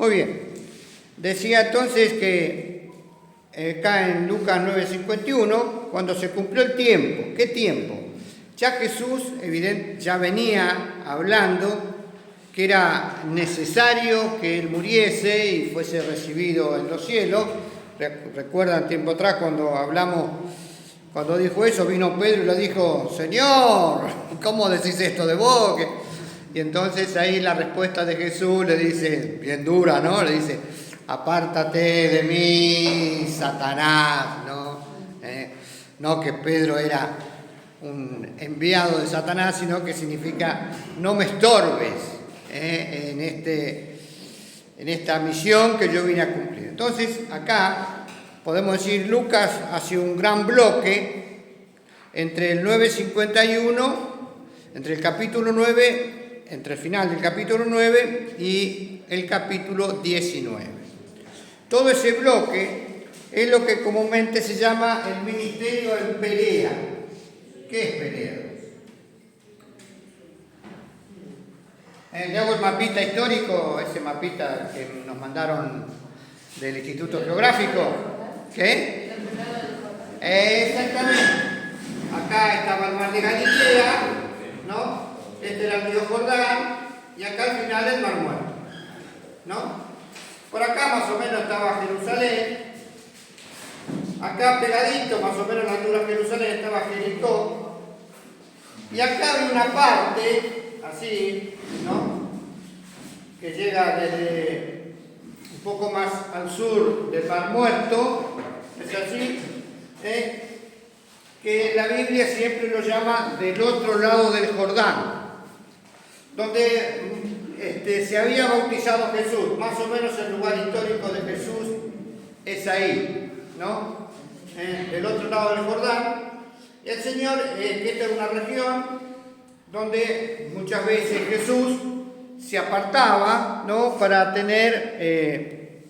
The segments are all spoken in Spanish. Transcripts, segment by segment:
Muy bien. Decía entonces que acá en Lucas 9:51, cuando se cumplió el tiempo. ¿Qué tiempo? Ya Jesús ya venía hablando que era necesario que Él muriese y fuese recibido en los cielos. Recuerdan tiempo atrás cuando dijo eso, vino Pedro y le dijo: Señor, ¿cómo decís esto de vos? Y entonces ahí la respuesta de Jesús le dice, bien dura, ¿no? Le dice: apártate de mí, Satanás, ¿no? No que Pedro era un enviado de Satanás, sino que significa no me estorbes en esta misión que yo vine a cumplir. Entonces acá podemos decir, Lucas hace un gran bloque entre el 9:51, entre el capítulo 9, entre el final del capítulo 9 y el capítulo 19. Todo ese bloque es lo que comúnmente se llama el ministerio en pelea. ¿Qué es pelea? Le hago el mapita histórico, ese mapita que nos mandaron del Instituto Geográfico. ¿Qué? Exactamente. Acá estaba el mar de Galilea, ¿no? Este era el río Jordán, y acá al final el mar Muerto, ¿no? Por acá más o menos estaba Jerusalén. Acá pegadito, más o menos a la altura de Jerusalén, estaba Jericó. Y acá hay una parte, así, ¿no? Que llega desde un poco más al sur del Mar Muerto, es así, que la Biblia siempre lo llama del otro lado del Jordán, donde se había bautizado Jesús. Más o menos el lugar histórico de Jesús es ahí, ¿no? Del otro lado del Jordán. Y el Señor, esta es una región donde muchas veces Jesús se apartaba, ¿no? Para tener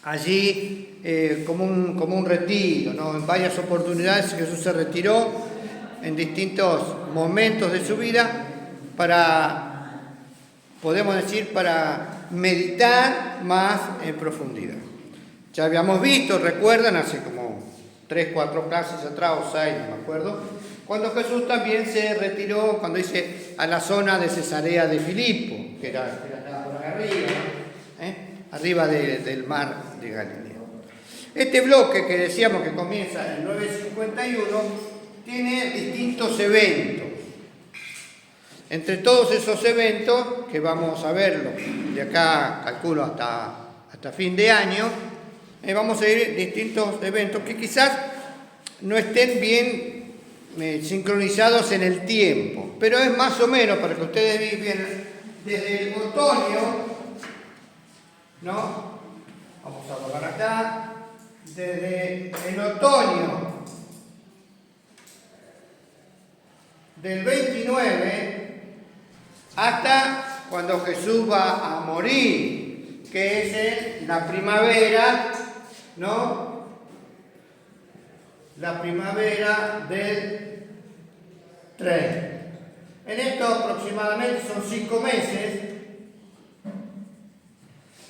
allí como un retiro, ¿no? En varias oportunidades Jesús se retiró en distintos momentos de su vida podemos decir, para meditar más en profundidad. Ya habíamos visto, recuerdan, hace como 3, 4 clases atrás, o 6, no me acuerdo, cuando Jesús también se retiró, cuando dice, a la zona de Cesarea de Filipo, que era por acá arriba, arriba del mar de Galilea. Este bloque que decíamos que comienza en 9:51 tiene distintos eventos. Entre todos esos eventos, que vamos a verlo de acá, calculo, hasta fin de año, vamos a ver distintos eventos que quizás no estén bien sincronizados en el tiempo, pero es más o menos, para que ustedes vean, desde el otoño, ¿no? Vamos a volver acá, desde el otoño del 29 hasta cuando Jesús va a morir, que es la primavera, ¿no? La primavera del 3. En esto aproximadamente son 5 meses,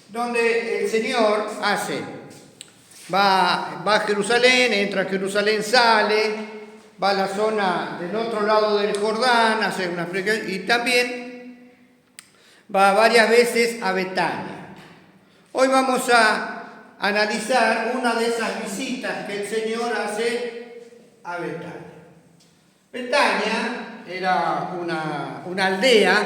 donde el Señor va a Jerusalén, entra a Jerusalén, sale, va a la zona del otro lado del Jordán, hace una y también va varias veces a Betania. Hoy vamos a analizar una de esas visitas que el Señor hace a Betania. Betania era una aldea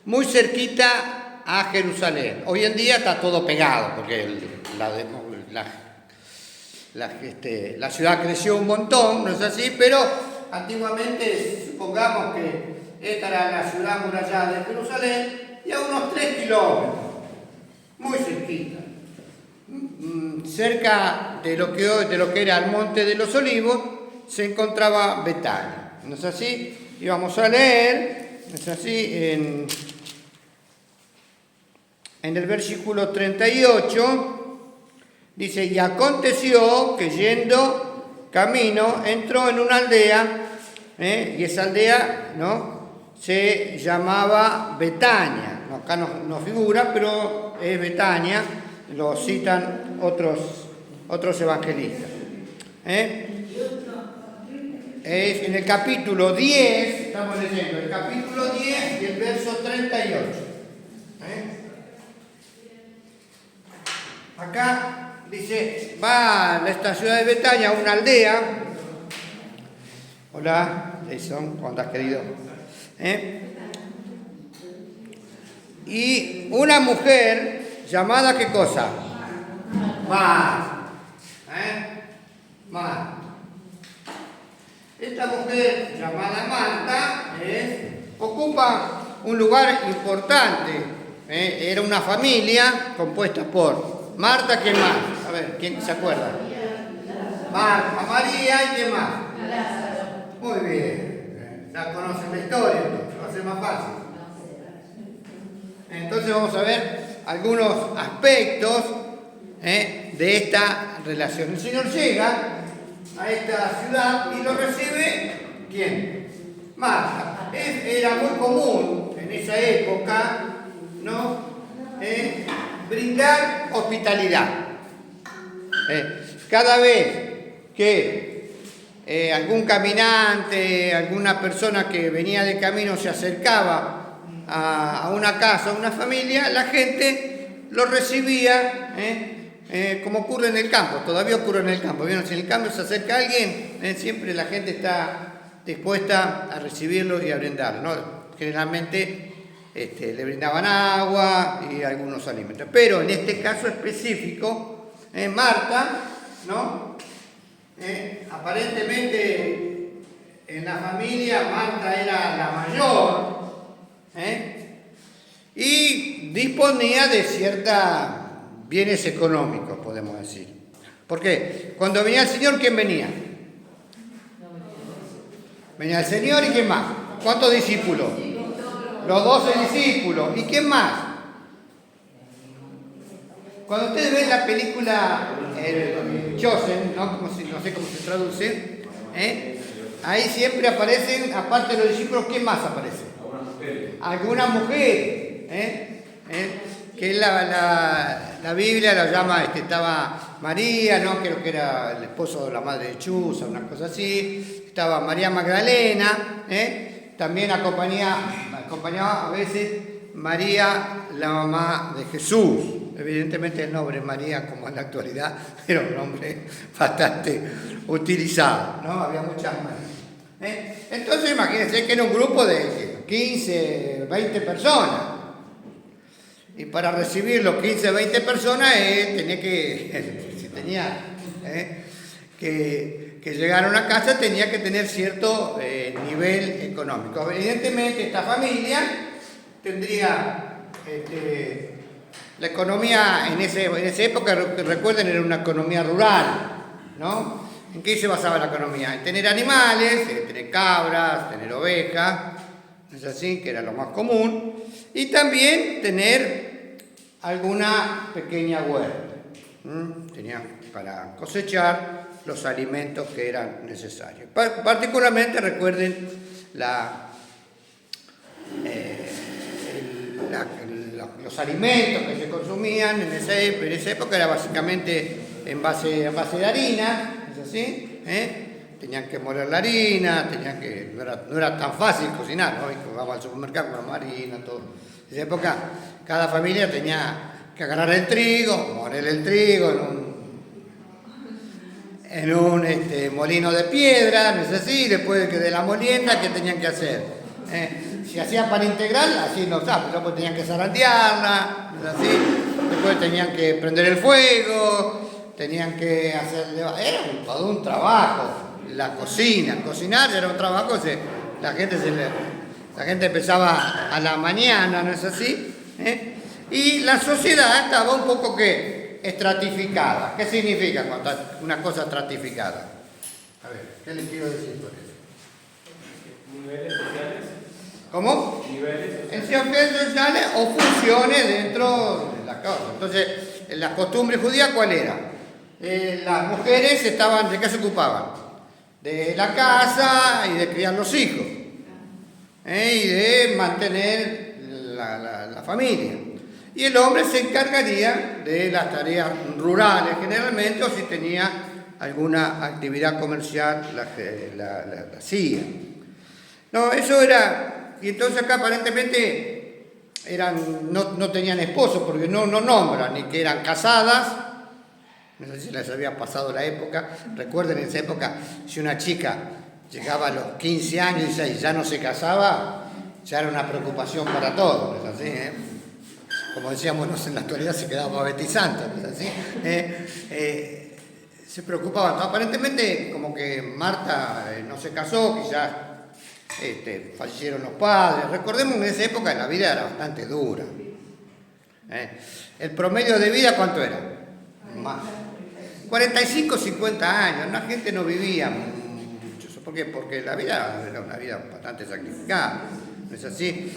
muy cerquita a Jerusalén. Hoy en día está todo pegado, porque la ciudad creció un montón, ¿no es así? Pero antiguamente, supongamos que esta era la ciudad amurallada de Jerusalén, y a unos 3 kilómetros, muy cerquita, cerca de lo que era el Monte de los Olivos, se encontraba Betania. ¿No es así? Y vamos a leer, es así, en el versículo 38, dice: y aconteció que yendo camino entró en una aldea, y esa aldea, ¿no?, se llamaba Betania, ¿no? acá no figura, pero es Betania, lo citan otros evangelistas. Es en el capítulo 10, estamos leyendo el capítulo 10 y el verso 38. Acá dice, va a esta ciudad de Betania a una aldea. Hola, Jason, ¿cómo estás, querido? Y una mujer llamada, ¿qué cosa? Marta. Marta. Esta mujer llamada Marta ocupa un lugar importante. Era una familia compuesta por Marta, ¿quién más? A ver, ¿quién se acuerda? Marta, María y ¿quién más? Muy bien. Ya conocen la historia, entonces va a ser más fácil. Entonces vamos a ver algunos aspectos de esta relación. El Señor llega a esta ciudad y lo recibe, ¿quién? Marta. Era muy común en esa época, ¿no? Brindar hospitalidad. Cada vez que algún caminante, alguna persona que venía de camino se acercaba a una casa, a una familia, la gente lo recibía, como ocurre en el campo, todavía ocurre en el campo. ¿Vieron? Si en el campo se acerca alguien, siempre la gente está dispuesta a recibirlo y a brindarlo, ¿no? Generalmente le brindaban agua y algunos alimentos. Pero en este caso específico, Marta, ¿no? Aparentemente en la familia Marta era la mayor, y disponía de ciertos bienes económicos, podemos decir. ¿Por qué? Cuando venía el Señor, ¿quién venía? Venía el Señor y ¿quién más? ¿Cuántos discípulos? Los 12 discípulos. ¿Y quién más? Cuando ustedes ven la película Chosen, ¿no? No sé cómo se traduce, ahí siempre aparecen, aparte de los discípulos, ¿quién más aparece? Alguna mujer, que la Biblia la llama, estaba María, ¿no? Creo que era el esposo de la madre de Chuza, una cosa así. Estaba María Magdalena, también acompañaba a veces María, la mamá de Jesús. Evidentemente el nombre María, como en la actualidad, era un nombre bastante utilizado, ¿no? Había muchas más. Entonces imagínense que era un grupo de 15, 20 personas. Y para recibir los 15, 20 personas, tenía que llegar a una casa, tenía que tener cierto nivel económico. Evidentemente esta familia tendría la economía en esa época, recuerden, era una economía rural, ¿no? ¿En qué se basaba la economía? En tener animales, tener cabras, tener ovejas, es así, que era lo más común, y también tener alguna pequeña huerta. Tenían para cosechar los alimentos que eran necesarios. Particularmente recuerden los alimentos que se consumían en esa época era básicamente en base de harina, ¿es así? Tenían que moler la harina, no era tan fácil cocinar, ¿no? Vamos al supermercado, compramos harina, todo. En esa época cada familia tenía que agarrar el trigo, moler el trigo en un molino de piedra, ¿no es así? Después de la molienda, ¿qué tenían que hacer? Si hacían pan integral, así no sabes, después tenían que zarandearla, ¿no es así? Después tenían que prender el fuego, tenían que hacer... Era todo un trabajo, la cocina. Cocinar era un trabajo, la gente empezaba a la mañana, ¿no es así? Y la sociedad estaba un poco, ¿qué? Estratificada. ¿Qué significa cuando una cosa estratificada? A ver, ¿qué les quiero decir por eso? Niveles sociales. ¿Cómo? Niveles sociales o funciones dentro de la casa. Entonces, las costumbres judías, ¿cuál era? Las mujeres ¿de qué se ocupaban? De la casa y de criar los hijos. Y de mantener la familia. Y el hombre se encargaría de las tareas rurales generalmente, o si tenía alguna actividad comercial, la hacía. No, eso era, y entonces acá aparentemente no tenían esposo, porque no nombran, ni que eran casadas. No sé si les había pasado la época. Recuerden, en esa época, si una chica llegaba a los 15 años y ya no se casaba, ya era una preocupación para todos, ¿no es así? Como decíamos, en la actualidad se quedaba bautizando, ¿no es así? Se preocupaban. Aparentemente, como que Marta no se casó, quizás fallecieron los padres. Recordemos que en esa época la vida era bastante dura. ¿El promedio de vida cuánto era? Más. 45, 50 años. La gente no vivía mucho. ¿Por qué? Porque la vida era una vida bastante sacrificada. ¿No es así?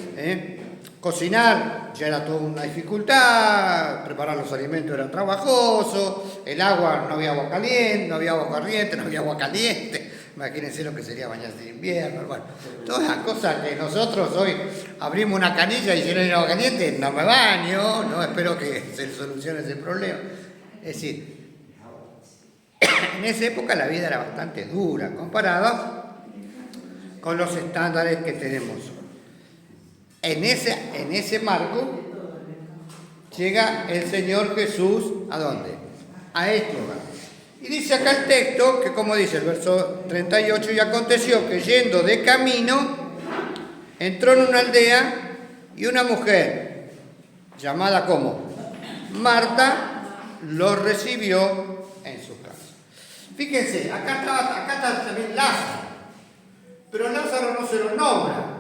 Cocinar ya era toda una dificultad, preparar los alimentos era trabajoso, el agua no había agua caliente, no había agua corriente, no había agua caliente. Imagínense lo que sería bañarse en invierno. Bueno, todas las cosas que nosotros hoy abrimos una canilla y si no hay agua caliente, no me baño, no espero que se solucione ese problema. Es decir, en esa época la vida era bastante dura comparada con los estándares que tenemos hoy. En ese marco llega el Señor Jesús, ¿a dónde? A este lugar. Y dice acá el texto, que como dice el verso 38, y aconteció que yendo de camino, entró en una aldea y una mujer, llamada como Marta, lo recibió en su casa. Fíjense, acá está también Lázaro, pero Lázaro no se lo nombra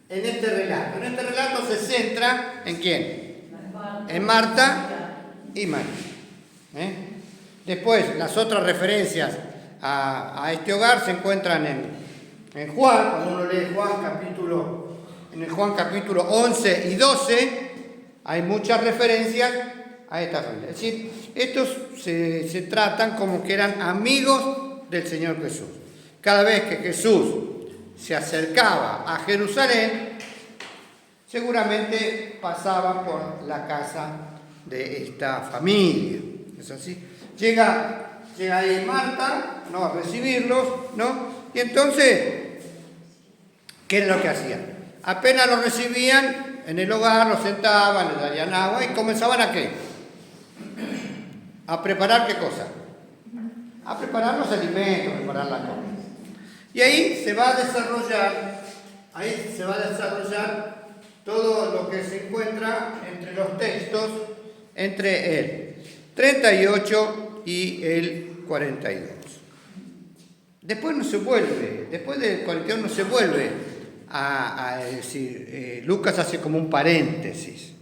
en este relato. En este relato se centra ¿en quién? En Marta y María. Después, las otras referencias a este hogar se encuentran en Juan, cuando uno lee en el Juan capítulo 11 y 12, hay muchas referencias a esta familia. Es decir, estos se tratan como que eran amigos del Señor Jesús. Cada vez que Jesús se acercaba a Jerusalén, seguramente pasaba por la casa de esta familia. ¿Es así? Llega ahí Marta, ¿no?, a recibirlos, ¿no? Y entonces, ¿qué es lo que hacían? Apenas los recibían en el hogar, los sentaban, les darían agua y comenzaban ¿a qué? A preparar ¿qué cosa? A preparar los alimentos, a preparar la comida. Y ahí se va a desarrollar todo lo que se encuentra entre los textos, entre el 38 y el 42. Después no se vuelve, después del 42 no se vuelve a decir, Lucas hace como un paréntesis.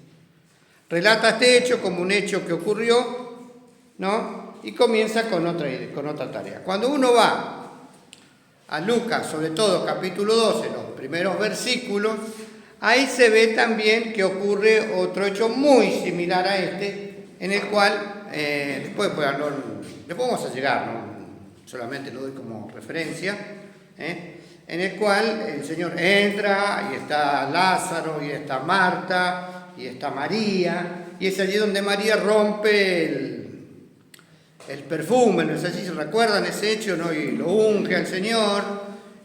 Relata este hecho como un hecho que ocurrió, ¿no? Y comienza con otra tarea. Cuando uno va a Lucas, sobre todo capítulo 12, los primeros versículos, ahí se ve también que ocurre otro hecho muy similar a este, en el cual, después vamos a llegar, ¿no? Solamente lo doy como referencia, en el cual el Señor entra y está Lázaro, y está Marta, y está María, y es allí donde María rompe el perfume, ¿no es así? ¿Se recuerdan ese hecho, no? Y lo unge al Señor,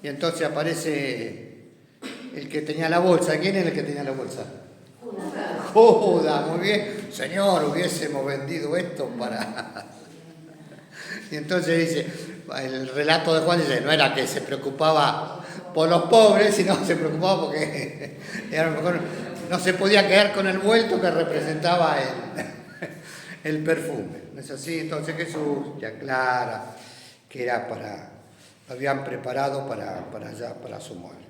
y entonces aparece el que tenía la bolsa. ¿Quién es el que tenía la bolsa? Judas, muy bien. Señor, hubiésemos vendido esto para... Y entonces dice, el relato de Juan dice, no era que se preocupaba por los pobres, sino se preocupaba porque a lo mejor no se podía quedar con el vuelto que representaba el perfume. ¿No es así? Entonces Jesús ya aclara que era lo habían preparado para su muerte.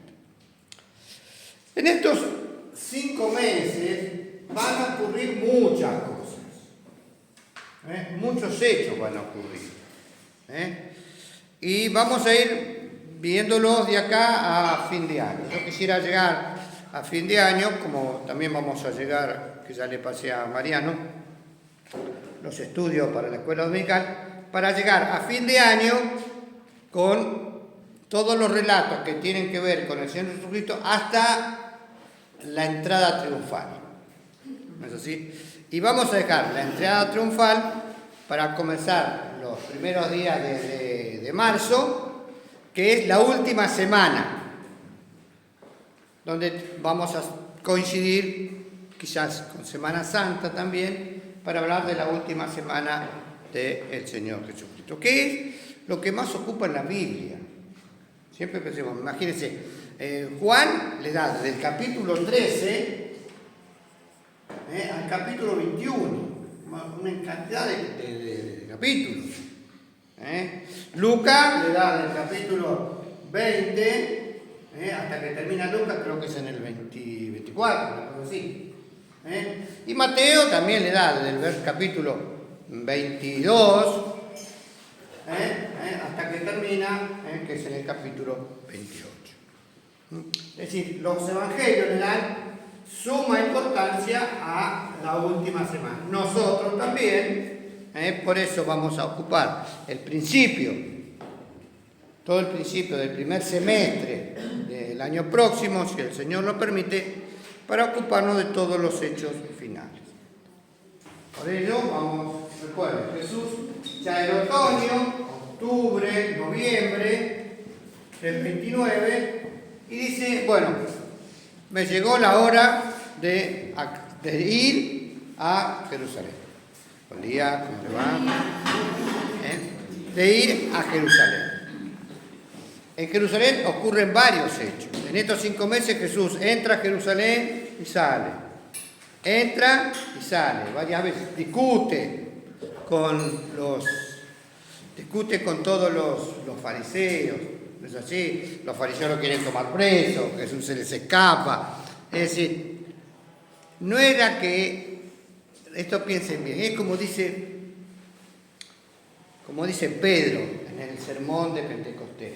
En estos 5 meses van a ocurrir muchas cosas. Muchos hechos van a ocurrir. Y vamos a ir viéndolos de acá a fin de año. Yo quisiera llegar a fin de año, como también vamos a llegar, que ya le pasé a Mariano, los estudios para la escuela dominical, para llegar a fin de año con todos los relatos que tienen que ver con el Señor Jesucristo hasta la entrada triunfal. ¿No es así? Y vamos a dejar la entrada triunfal para comenzar los primeros días de marzo, que es la última semana, donde vamos a coincidir quizás con Semana Santa también, para hablar de la última semana del Señor Jesucristo, que es lo que más ocupa en la Biblia. Siempre pensemos, imagínense, Juan le da desde el capítulo 13 al capítulo 21, una cantidad de capítulos. Lucas le da del capítulo 20 hasta que termina Lucas, creo que es en el 24, algo así. Y Mateo también le da desde el capítulo 22 hasta que termina, que es en el capítulo 28. Es decir, los evangelios le dan suma importancia a la última semana. Nosotros también, por eso vamos a ocupar el principio, todo el principio del primer semestre del año próximo, si el Señor lo permite, para ocuparnos de todos los hechos finales. Por ello, recuerden, Jesús ya era otoño, octubre, noviembre del 29, y dice, bueno, me llegó la hora de ir a Jerusalén. Buen día, ¿cómo te va? De ir a Jerusalén. En Jerusalén ocurren varios hechos. En estos 5 meses Jesús entra a Jerusalén y sale. Entra y sale. Varias veces discute con todos los fariseos. ¿No es así? Los fariseos lo quieren tomar preso, Jesús se les escapa. Es decir, no era que, esto piensen bien, es como dice Pedro en el sermón de Pentecostés,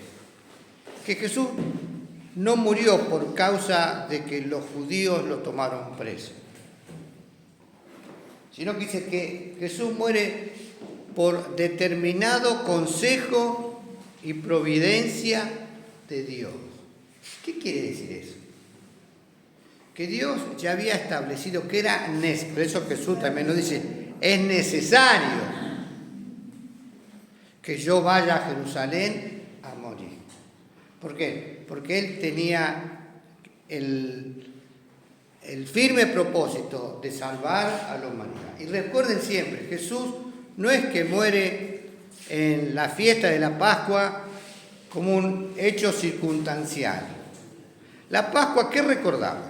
que Jesús no murió por causa de que los judíos lo tomaron preso, sino que dice que Jesús muere por determinado consejo y providencia de Dios. ¿Qué quiere decir eso? Que Dios ya había establecido que era necesario, por eso Jesús también nos dice, es necesario que yo vaya a Jerusalén a morir. ¿Por qué? Porque Él tenía el firme propósito de salvar a la humanidad. Y recuerden siempre, Jesús no es que muere en la fiesta de la Pascua como un hecho circunstancial. La Pascua, ¿qué recordaba?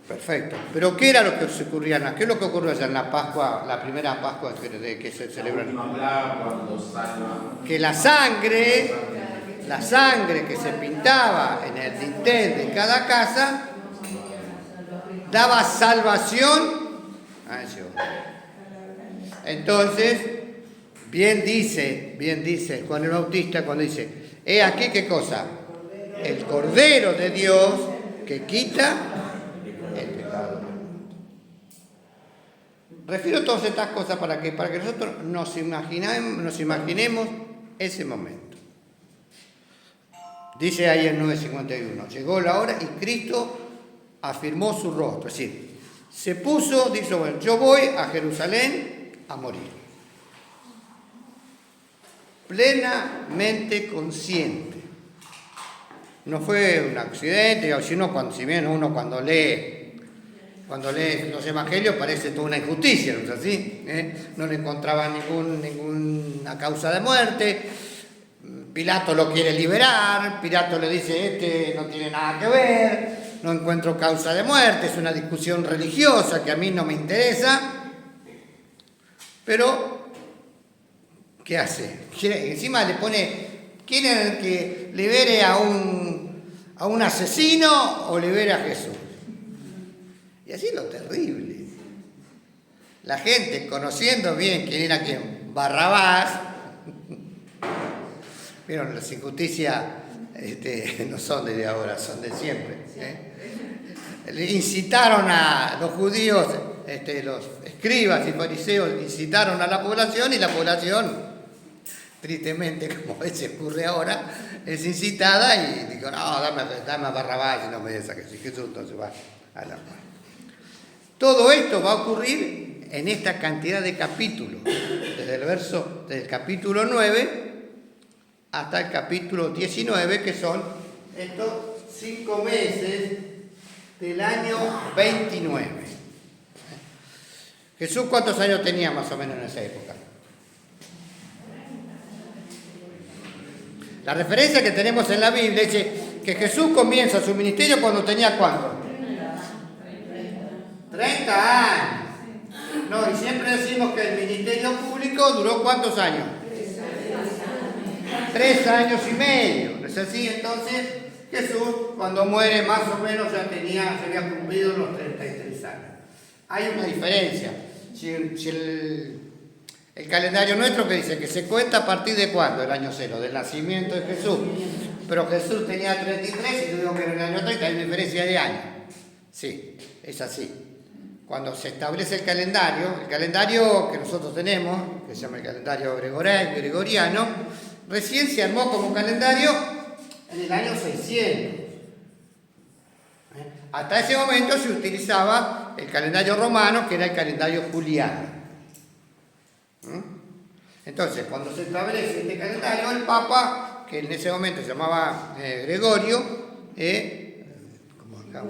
Perfecto. Pero ¿qué era lo que se ocurría? ¿Qué es lo que ocurrió allá en la Pascua, la primera Pascua que se celebra? Que la sangre que se pintaba en el dintel de cada casa daba salvación a ese hombre. Entonces, bien dice Juan el Bautista cuando dice, he aquí qué cosa, el Cordero de Dios que quita el pecado. Refiero todas estas cosas para que nosotros nos imaginemos ese momento. Dice ahí en 9:51, llegó la hora y Cristo afirmó su rostro, es decir, se puso, dijo, bueno, yo voy a Jerusalén a morir. Plenamente consciente. No fue un accidente, si bien uno cuando lee los evangelios parece toda una injusticia, ¿no es así? No le encontraban ninguna causa de muerte. Pilato lo quiere liberar, Pilato le dice, no tiene nada que ver, no encuentro causa de muerte, es una discusión religiosa que a mí no me interesa. Pero, ¿qué hace? Encima le pone, ¿quiere que libere a un asesino o libere a Jesús? Y así es lo terrible. La gente, conociendo bien quién era quién, Barrabás, vieron, las injusticias no son desde ahora, son de siempre. Le incitaron a los judíos, los escribas y fariseos incitaron a la población y la población tristemente, como a veces ocurre ahora, es incitada y digo, no, dame a Barrabás y no me des a Jesús. Jesús entonces va a la muerte. Todo esto va a ocurrir en esta cantidad de capítulos, desde el capítulo 9 hasta el capítulo 19, que son estos 5 meses del año 29. Jesús, ¿cuántos años tenía más o menos en esa época? La referencia que tenemos en la Biblia dice que Jesús comienza su ministerio cuando tenía ¿cuánto? 30 años. No, y siempre decimos que el ministerio público duró ¿cuántos años? 3 años y medio. ¿No es así? Entonces, Jesús, cuando muere, más o menos se había cumplido los 33 años. Hay una diferencia. Si el calendario nuestro que dice que se cuenta a partir de ¿cuándo? El año 0, del nacimiento de Jesús. Pero Jesús tenía 33 y yo digo que en el año 30 hay una diferencia de años. Sí, es así. Cuando se establece el calendario que nosotros tenemos, que se llama el calendario gregoriano, recién se armó como calendario en el año 600. Hasta ese momento se utilizaba el calendario romano, que era el calendario juliano. Entonces, cuando se establece este calendario, el Papa, que en ese momento se llamaba Gregorio, ¿cómo acá?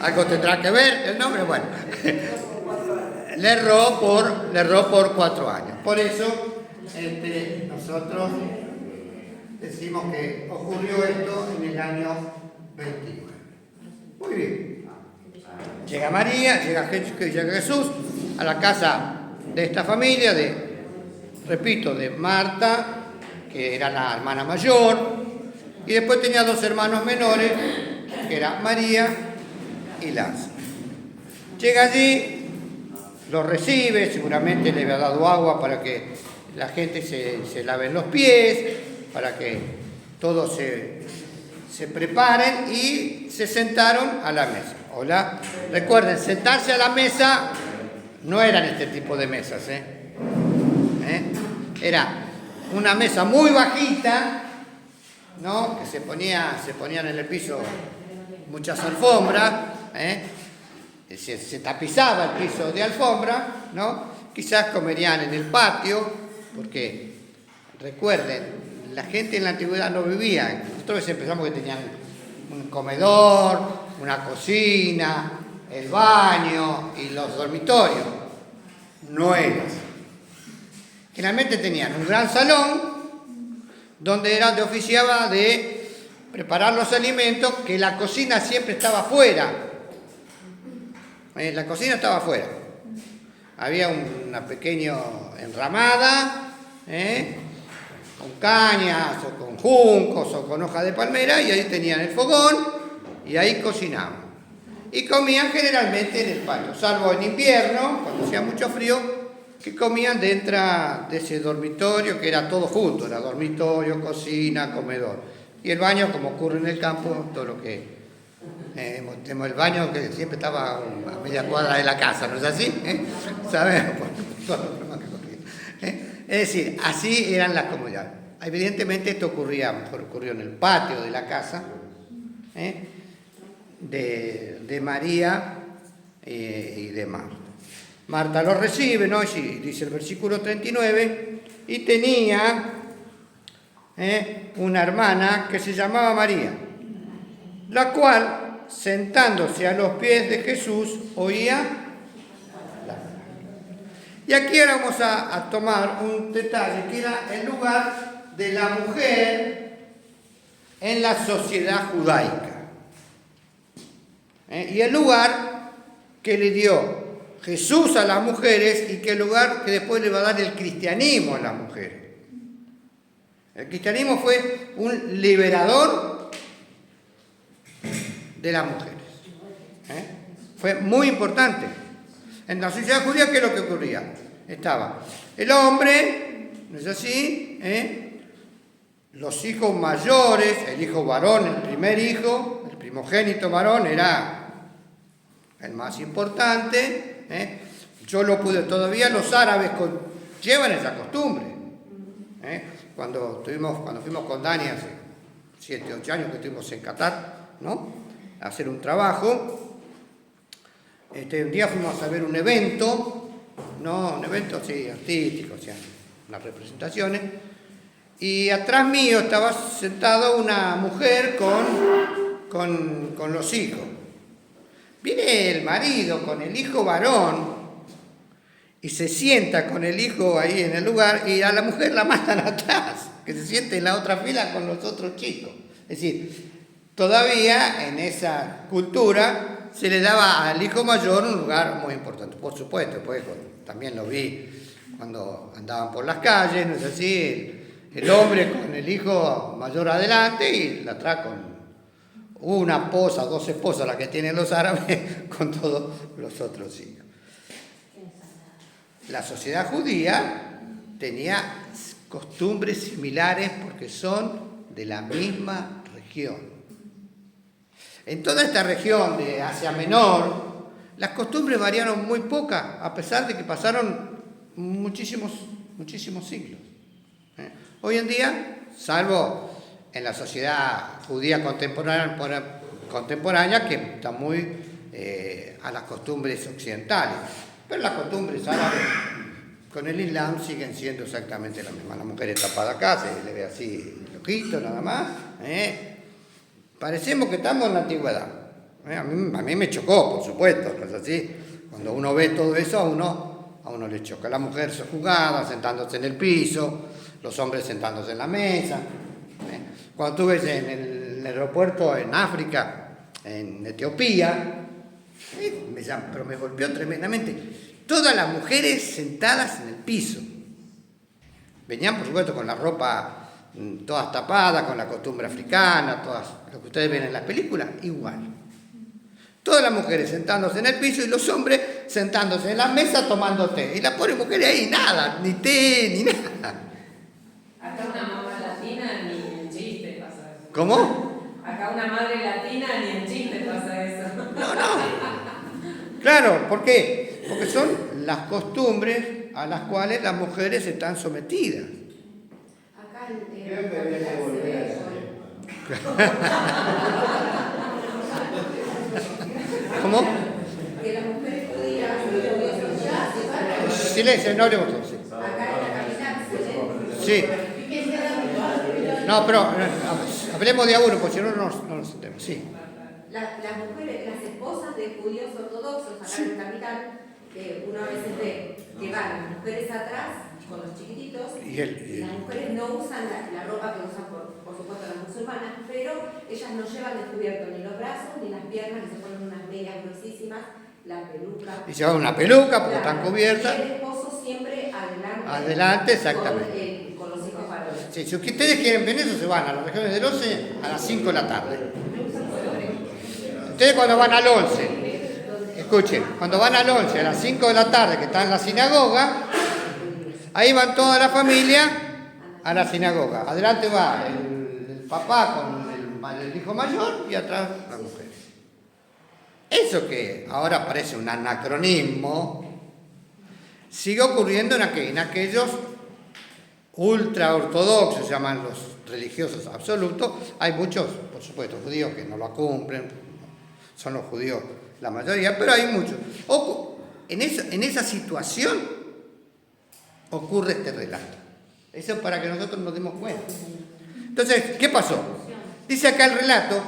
Algo tendrá que ver el nombre, bueno, le erró por 4 años. Por eso nosotros decimos que ocurrió esto en el año 29. Muy bien. Llega María, llega Jesús a la casa de esta familia de Marta, que era la hermana mayor, y después tenía 2 hermanos menores, que eran María y Lázaro. Llega allí, lo recibe, seguramente le había dado agua para que la gente se lave los pies, para que todos se preparen y se sentaron a la mesa. Hola. Recuerden, sentarse a la mesa no eran este tipo de mesas, Era una mesa muy bajita, ¿no? Que se ponían en el piso muchas alfombras, se tapizaba el piso de alfombra, ¿no? Quizás comerían en el patio, porque recuerden, la gente en la antigüedad no vivía. Nosotros empezamos que tenían un comedor, una cocina, el baño y los dormitorios. No era así. Generalmente tenían un gran salón donde oficiaba de preparar los alimentos, que la cocina siempre estaba afuera. La cocina estaba afuera. Había una pequeña enramada, con cañas o con juncos o con hojas de palmera, y ahí tenían el fogón y ahí cocinaban. Y comían generalmente en el patio, salvo en invierno, cuando hacía mucho frío, que comían dentro de ese dormitorio, que era todo junto, era dormitorio, cocina, comedor. Y el baño, como ocurre en el campo, todo lo que... tenemos el baño que siempre estaba a media cuadra de la casa, ¿no es así? ¿Sabemos? Es decir, así eran las comunidades. Evidentemente esto ocurrió en el patio de la casa de María y de Marta. Marta lo recibe, ¿no? Sí, dice el versículo 39, y tenía una hermana que se llamaba María, la cual, sentándose a los pies de Jesús, oía. Y aquí ahora vamos a tomar un detalle, que era el lugar de la mujer en la sociedad judaica. Y el lugar que le dio Jesús a las mujeres, y que el lugar que después le va a dar el cristianismo a las mujeres. El cristianismo fue un liberador de las mujeres. Fue muy importante. En la sociedad judía, ¿qué es lo que ocurría? Estaba el hombre, ¿no es así? Los hijos mayores, el hijo varón, el primer hijo, el primogénito varón era el más importante. Yo lo pude, todavía los árabes llevan esa costumbre. Cuando fuimos con Dani hace 7, 8 años que estuvimos en Qatar, ¿no? A hacer un trabajo. Un día fuimos a ver un evento, ¿no? Un evento así artístico, o sea, unas representaciones. Y atrás mío estaba sentado una mujer con los hijos. Viene el marido con el hijo varón y se sienta con el hijo ahí en el lugar y a la mujer la mandan atrás, que se siente en la otra fila con los otros chicos. Es decir, todavía en esa cultura se le daba al hijo mayor un lugar muy importante. Por supuesto, pues también lo vi cuando andaban por las calles, ¿no es así? El hombre con el hijo mayor adelante y la atrás con una esposa, 2 esposas, la que tienen los árabes, con todos los otros hijos. La sociedad judía tenía costumbres similares porque son de la misma región. En toda esta región de Asia Menor, las costumbres variaron muy pocas, a pesar de que pasaron muchísimos siglos. Hoy en día, salvo en la sociedad judía contemporánea que está muy a las costumbres occidentales, pero las costumbres árabes con el Islam siguen siendo exactamente las mismas. La mujer está tapada acá, se le ve así el ojito nada más. Parecemos que estamos en la antigüedad. A mí me chocó, por supuesto, ¿no es así? Cuando uno ve todo eso, a uno le choca. La mujer sojuzgada, sentándose en el piso, los hombres sentándose en la mesa. Cuando tú ves en el aeropuerto en África, en Etiopía, pero me golpeó tremendamente. Todas las mujeres sentadas en el piso. Venían, por supuesto, con la ropa todas tapadas, con la costumbre africana, todas lo que ustedes ven en las películas, igual. Todas las mujeres sentándose en el piso y los hombres sentándose en la mesa tomando té. Y las pobres mujeres ahí, nada, ni té, ni nada. Acá una mamá latina ni en chiste pasa eso. ¿Cómo? Acá una madre latina ni en chiste pasa eso. No. Claro, ¿por qué? Porque son las costumbres a las cuales las mujeres están sometidas. Acá en la capital se ve eso. ¿Cómo? Que las mujeres judías ya se van a... Silencio, no hablemos todos. Acá en la capital se ve. Sí. No, pero hablemos de a uno, porque si no, no nos entendemos. Sí. Las mujeres, las esposas de judíos ortodoxos acá en la capital, uno a veces ve que van las mujeres atrás con los chiquititos, y las mujeres no usan la ropa que usan por supuesto las musulmanas, pero ellas no llevan descubierto ni los brazos ni las piernas, que se ponen unas medias gruesísimas, la peluca. Y llevan una peluca porque están cubiertas. Y el esposo siempre adelante. Adelante, exactamente. Con los hijos varones. Sí, si ustedes quieren ver eso, se van a las regiones del 11 a las 5 de la tarde. Ustedes cuando van al 11, escuchen, cuando van al 11 a las 5 de la tarde, que está en la sinagoga, ahí van toda la familia a la sinagoga. Adelante va el papá con el hijo mayor y atrás la mujer. Eso que ahora parece un anacronismo, sigue ocurriendo en aquellos ultraortodoxos, se llaman los religiosos absolutos. Hay muchos, por supuesto, judíos que no lo cumplen, son los judíos la mayoría, pero hay muchos. En esa situación ocurre este relato. Eso es para que nosotros nos demos cuenta. Entonces, ¿qué pasó? Dice acá el relato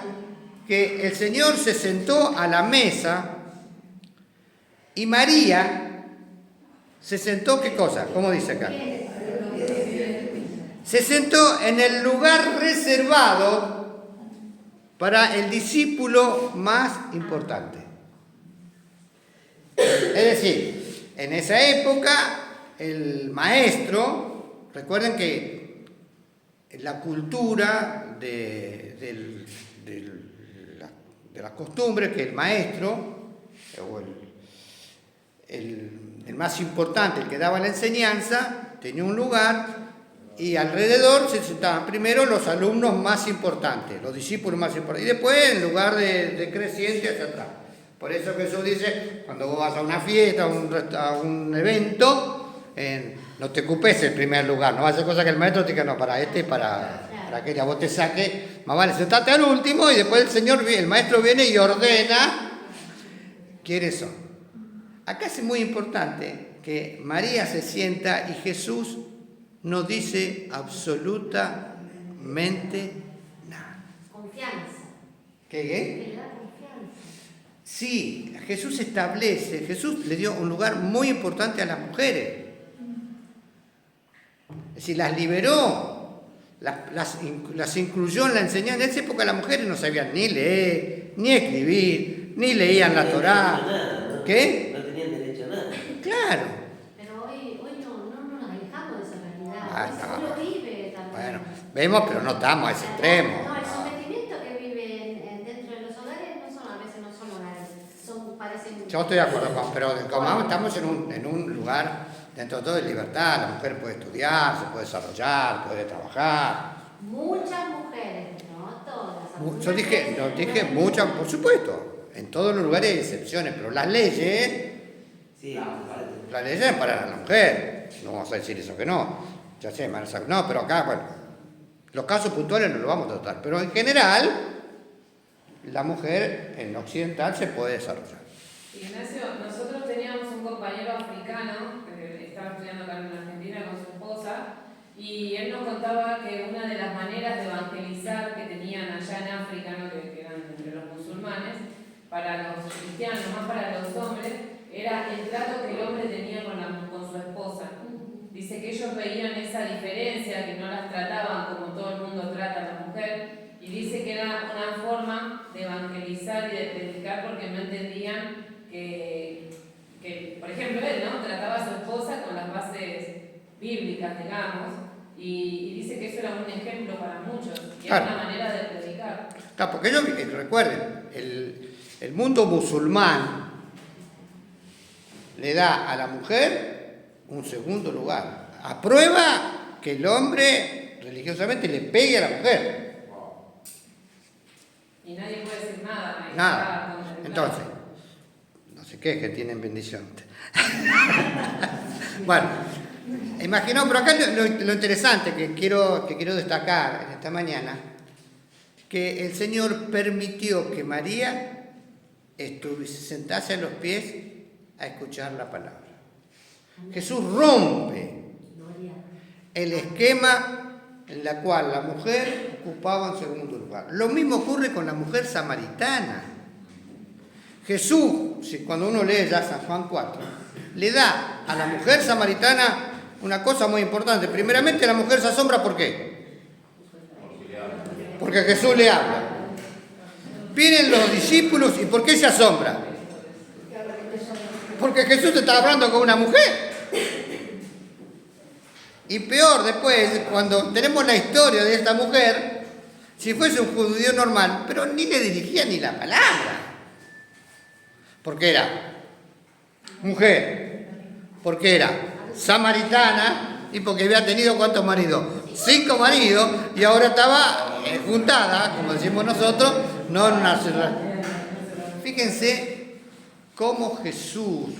que el Señor se sentó a la mesa y María se sentó, ¿qué cosa? ¿Cómo dice acá? Se sentó en el lugar reservado para el discípulo más importante. Es decir, en esa época el maestro, recuerden que la cultura de la costumbre que el maestro, o el más importante, el que daba la enseñanza, tenía un lugar y alrededor se sentaban primero los alumnos más importantes, los discípulos más importantes, y después en lugar de creciente hacia atrás. Por eso Jesús dice, cuando vos vas a una fiesta, a un evento, no te ocupes el primer lugar, no va a ser cosa que el maestro te diga, no, para que ya vos te saques, más vale sentate al último y después el maestro viene y ordena quiénes son. Acá es muy importante que María se sienta y Jesús no dice absolutamente nada. Confianza. ¿Qué? Que le da confianza. Sí, Jesús le dio un lugar muy importante a las mujeres. Es decir, las liberó, las incluyó en la enseñanza. En esa época las mujeres no sabían ni leer, ni escribir, ni leían la Torá. ¿Qué? No tenían derecho a nada. Claro. Pero hoy no nos alejamos de esa realidad. Ah, Hoy no. uno vive también. Bueno, vemos, pero no estamos a ese extremo. No, el sometimiento que vive dentro de los hogares a veces no son hogares, parecen... Yo estoy de acuerdo, Juan, pero como estamos en un lugar, dentro de todo, de libertad. La mujer puede estudiar, se puede desarrollar, puede trabajar. Muchas mujeres, no todas. Yo dije muchas, por supuesto. En todos los lugares hay excepciones, pero las leyes para la mujer. No vamos a decir eso que no. Ya sé, no, pero acá, bueno, los casos puntuales no los vamos a tratar. Pero en general, la mujer en occidental se puede desarrollar. Ignacio, nosotros teníamos un compañero africano que estaba estudiando acá en Argentina con su esposa y él nos contaba que una de las maneras de evangelizar que tenían allá en África, ¿no? que eran entre los musulmanes, para los cristianos, más para los hombres, era el trato que el hombre tenía con su esposa. Dice que ellos veían esa diferencia, que no las trataban como todo el mundo trata a la mujer, y dice que era una forma de evangelizar y de predicar porque no entendían que, por ejemplo, él, ¿no? Trataba a su esposa con las bases bíblicas, digamos, y dice que eso era un ejemplo para muchos, que Claro. era una manera de predicar. Claro, porque ellos, recuerden, el mundo musulmán le da a la mujer un segundo lugar. Aprueba que el hombre religiosamente le pegue a la mujer. Y nadie puede decir nada. Nada. Entonces, no se quejen, tienen bendición. Bueno, imagino, pero acá lo interesante que quiero destacar en esta mañana, que el Señor permitió que María se sentase a los pies a escuchar la palabra. Jesús rompe el esquema en la cual la mujer ocupaba un segundo lugar. Lo mismo ocurre con la mujer samaritana. Jesús, cuando uno lee ya San Juan 4, le da a la mujer samaritana una cosa muy importante. Primeramente, la mujer se asombra, ¿por qué? Porque Jesús le habla. Vienen los discípulos, ¿y por qué se asombra? Porque Jesús está hablando con una mujer. Y peor después, cuando tenemos la historia de esta mujer, si fuese un judío normal, pero ni le dirigía ni la palabra. Porque era mujer, porque era samaritana y porque había tenido ¿cuántos maridos? 5 maridos y ahora estaba juntada, como decimos nosotros, no en una... Fíjense cómo Jesús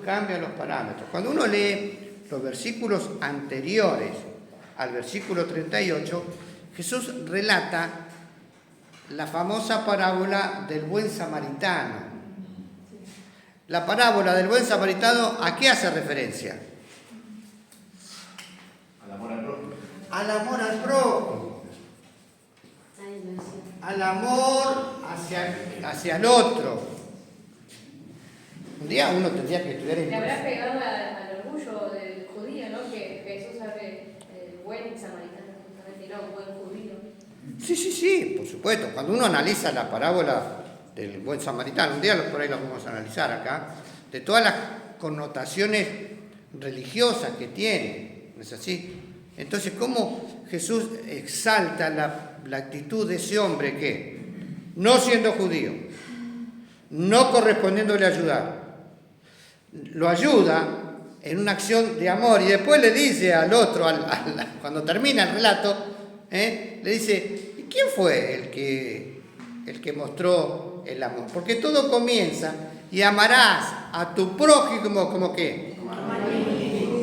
cambia los parámetros. Cuando uno lee los versículos anteriores al versículo 38, Jesús relata la famosa parábola del buen samaritano. La parábola del buen samaritano, ¿a qué hace referencia? Al amor al prójimo. Al amor al prójimo. Al amor hacia el otro. Un día uno tendría que estudiar Le habrá en... pegado al orgullo del judío, ¿no? Que Jesús sabe el buen samaritano, justamente, no, buen judío. Sí, por supuesto. Cuando uno analiza la parábola del buen samaritano, un día por ahí lo vamos a analizar acá, de todas las connotaciones religiosas que tiene, ¿no es así? Entonces, ¿cómo Jesús exalta la actitud de ese hombre que, no siendo judío, no correspondiéndole ayudar, lo ayuda en una acción de amor y después le dice al otro, cuando termina el relato, le dice, ¿y quién fue el que mostró el amor? Porque todo comienza y amarás a tu prójimo como qué.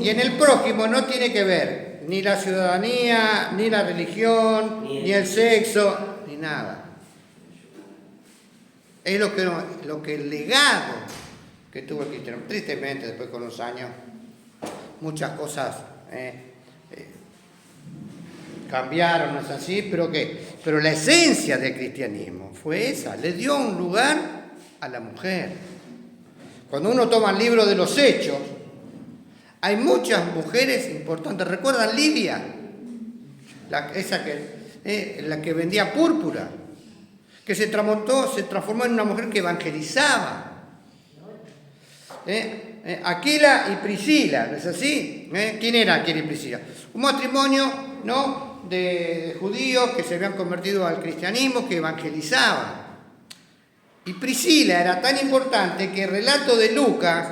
Y en el prójimo no tiene que ver ni la ciudadanía, ni la religión, ni el sexo, ni nada. Es lo que el legado que tuvo el cristianismo. Tristemente, después con los años, muchas cosas cambiaron, no es así, pero la esencia del cristianismo fue esa, le dio un lugar a la mujer. Cuando uno toma el libro de los Hechos, hay muchas mujeres importantes. ¿Recuerdan Lidia? La que vendía púrpura, que se transformó en una mujer que evangelizaba. Aquila y Priscila, ¿no es así? ¿Quién era Aquila y Priscila? Un matrimonio, ¿no?, de judíos que se habían convertido al cristianismo, que evangelizaban. Y Priscila era tan importante que el relato de Lucas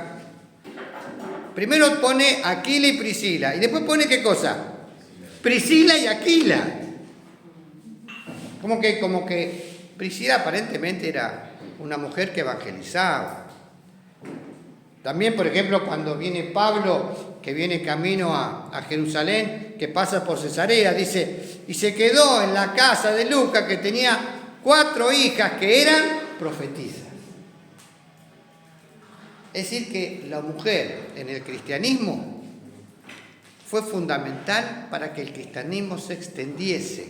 primero pone Aquila y Priscila, y después pone ¿qué cosa? Priscila y Aquila. Como que Priscila aparentemente era una mujer que evangelizaba. También, por ejemplo, cuando viene Pablo, que viene camino a Jerusalén, que pasa por Cesarea, dice, y se quedó en la casa de Lucas, que tenía 4 hijas que eran profetisas. Es decir, que la mujer en el cristianismo fue fundamental para que el cristianismo se extendiese.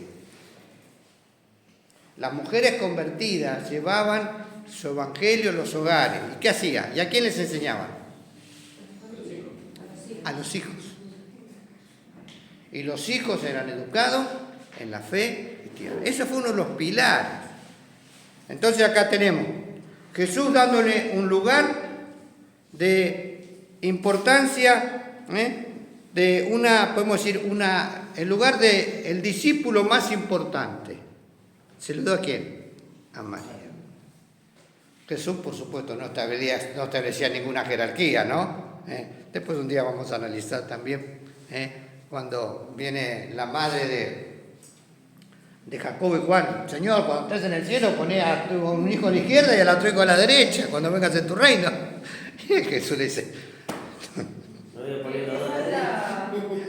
Las mujeres convertidas llevaban su evangelio a los hogares. ¿Y qué hacía? ¿Y a quién les enseñaban? A los hijos. Y los hijos eran educados en la fe cristiana. Ese fue uno de los pilares. Entonces acá tenemos Jesús dándole un lugar de importancia, de podemos decir, el lugar del discípulo más importante. ¿Se lo dio a quién? A María. Jesús, por supuesto, no establecía ninguna jerarquía, ¿no? Después un día vamos a analizar también cuando viene la madre de Jacobo y Juan. Señor, cuando estés en el cielo, poné a un hijo a la izquierda y al otro hijo a la derecha, cuando vengas en tu reino. Y Jesús le dice,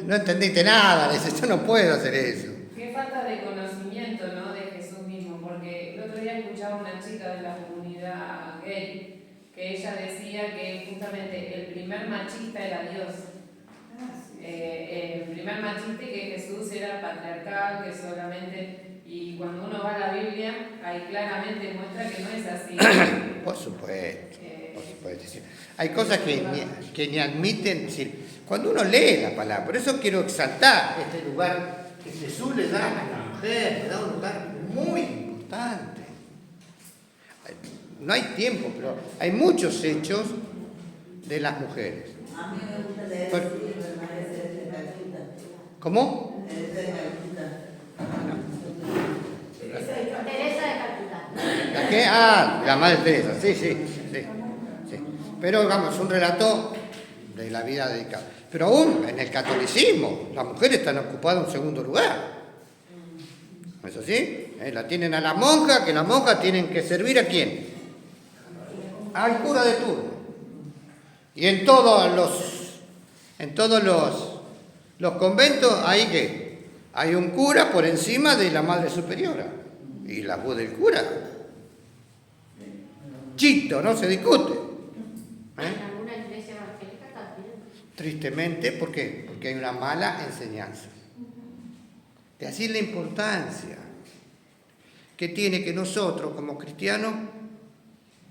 no entendiste nada, le dice, yo no puedo hacer eso. Qué falta de conocimiento, ¿no?, de Jesús mismo, porque el otro día escuchaba a una chica de la comunidad gay, que ella decía que justamente el primer machista era Dios. El primer machista, y que Jesús era patriarcal, que solamente, y cuando uno va a la Biblia, ahí claramente muestra que no es así. Por supuesto. Hay cosas que ni admiten, es decir, cuando uno lee la palabra, por eso quiero exaltar este lugar que Jesús le da a la mujer, le da un lugar muy importante. No hay tiempo, pero hay muchos hechos de las mujeres. A mí me gusta leer Bueno. el libro de María Teresa de Calcuta. ¿Cómo? Teresa de Calcuta. Teresa de Calcuta. ¿La qué? Ah, la Madre Teresa, sí. Pero, digamos, un relato de la vida dedicada. Pero aún en el catolicismo, las mujeres están ocupadas un segundo lugar. ¿No es así? La tienen a la monja, que las monjas tienen que servir ¿a quién? Al cura de turno. Y en todos los conventos hay ¿qué? Hay un cura por encima de la madre superiora. Y la voz del cura, chito, no se discute. En alguna iglesia evangélica también. Tristemente, ¿por qué? Porque hay una mala enseñanza. De así la importancia que tiene que nosotros como cristianos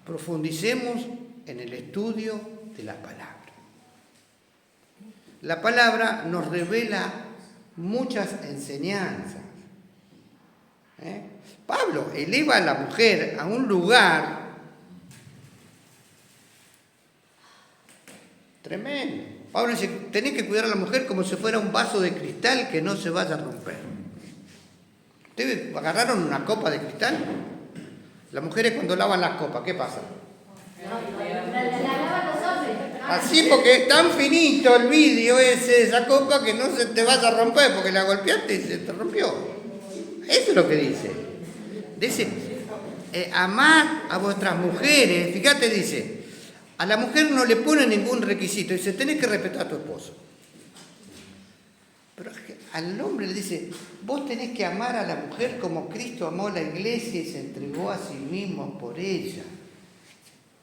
profundicemos en el estudio de la palabra. La palabra nos revela muchas enseñanzas. Pablo eleva a la mujer a un lugar tremendo. Pablo dice, tenés que cuidar a la mujer como si fuera un vaso de cristal que no se vaya a romper. ¿Ustedes agarraron una copa de cristal? Las mujeres cuando lavan las copas, ¿qué pasa? La lavan los hombres. Así, porque es tan finito el vidrio esa copa que no se te vaya a romper porque la golpeaste y se te rompió. Eso es lo que dice. Dice, amad a vuestras mujeres. Fíjate, dice, A la mujer no le pone ningún requisito, dice, tenés que respetar a tu esposo. Pero al hombre le dice, vos tenés que amar a la mujer como Cristo amó a la iglesia y se entregó a sí mismo por ella.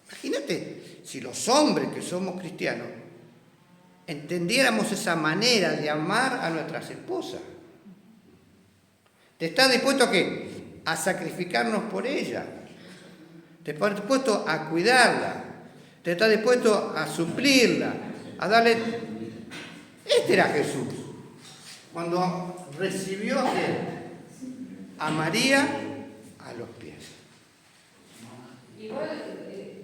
Imagínate, si los hombres que somos cristianos entendiéramos esa manera de amar a nuestras esposas. ¿Te estás dispuesto a qué? A sacrificarnos por ella. ¿Te estás dispuesto a cuidarla? ¿Te estás dispuesto a suplirla? A darle... Este era Jesús. Cuando recibió a María a los pies. Igual,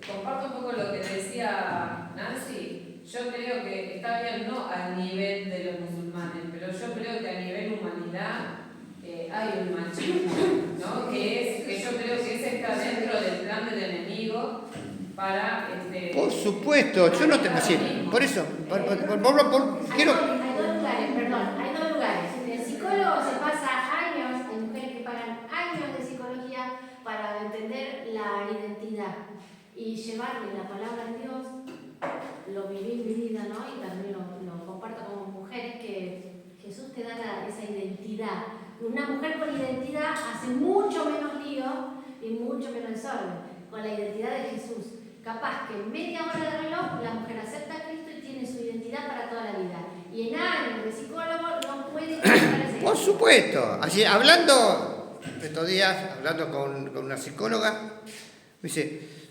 comparto un poco lo que decía Nancy. Yo creo que está bien, no al nivel de los musulmanes, pero yo creo que a nivel humanidad hay un machismo, ¿no? Que yo creo que ese está dentro del plan del enemigo para... Por supuesto, yo no te... Sí, por eso, quiero... Hay dos lugares, perdón, hay dos lugares. El psicólogo se pasa años, hay mujeres que pagan años de psicología para entender la identidad y llevarle la palabra de Dios. Lo viví en mi vida, ¿no? Y también lo comparto como mujeres, que Jesús te da esa identidad. Una mujer con identidad hace mucho menos lío y mucho menos desorden. Con la identidad de Jesús, capaz que en media hora de reloj la mujer acepta a Cristo y tiene su identidad para toda la vida. Y en años de psicólogo no puede encontrar esa Por supuesto. Así, hablando, estos días, hablando con una psicóloga, me dice...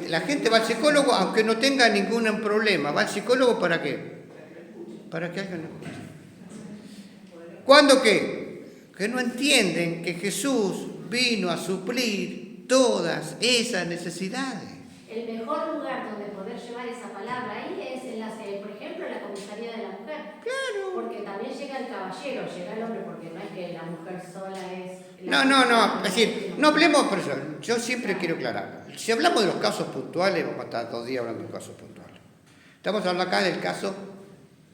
La gente va al psicólogo aunque no tenga ningún problema. ¿Va al psicólogo para qué? Para que alguien lo escuche. ¿Cuándo qué? Que no entienden que Jesús vino a suplir todas esas necesidades. El mejor lugar donde poder llevar esa palabra ahí es en por ejemplo, en la comisaría de la mujer. Claro. Porque también llega el caballero, llega el hombre, porque no es que la mujer sola es... No. Es decir, no hablemos por eso. Yo siempre quiero aclarar. Si hablamos de los casos puntuales, vamos a estar 2 días hablando de casos puntuales. Estamos hablando acá del caso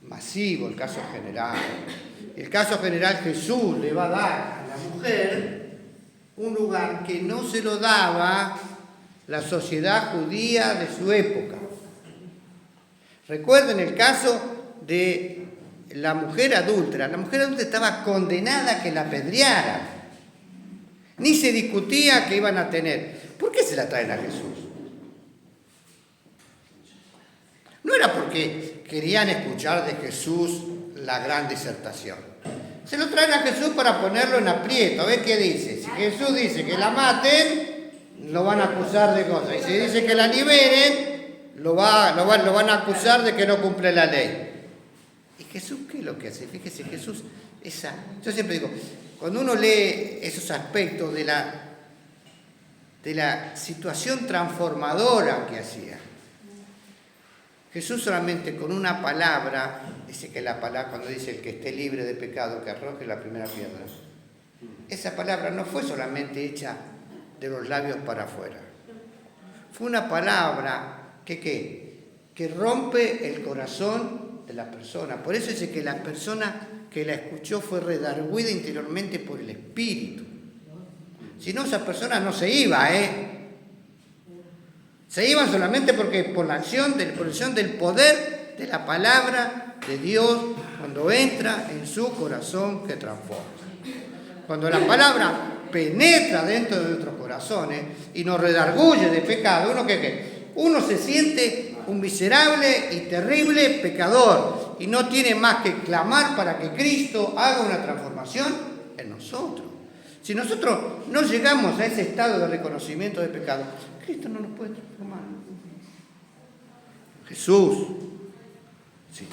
masivo, el caso general. El caso general, Jesús le va a dar a la mujer un lugar que no se lo daba la sociedad judía de su época. Recuerden el caso de la mujer adúltera. La mujer adúltera estaba condenada a que la apedrearan. Ni se discutía que iban a tener. ¿Por qué se la traen a Jesús? No era porque querían escuchar de Jesús la gran disertación. Se lo traen a Jesús para ponerlo en aprieto. A ver qué dice. Si Jesús dice que la maten, lo van a acusar de cosas. Y si dice que la liberen, lo van a acusar de que no cumple la ley. ¿Y Jesús qué es lo que hace? Fíjese, Jesús, yo siempre digo, cuando uno lee esos aspectos de la situación transformadora que hacía, Jesús solamente con una palabra, dice que la palabra, cuando dice el que esté libre de pecado, que arroje la primera piedra, esa palabra no fue solamente hecha de los labios para afuera, fue una palabra que rompe el corazón de la persona. Por eso dice que la persona que la escuchó fue redarguida interiormente por el Espíritu. Si no, esa persona no se iba, Se iban solamente porque por la acción del poder de la palabra de Dios cuando entra en su corazón que transforma. Cuando la palabra penetra dentro de nuestros corazones y nos redarguye de pecado, uno se siente un miserable y terrible pecador y no tiene más que clamar para que Cristo haga una transformación en nosotros. Si nosotros no llegamos a ese estado de reconocimiento de pecado, Cristo no nos puede transformar. Jesús. Sí.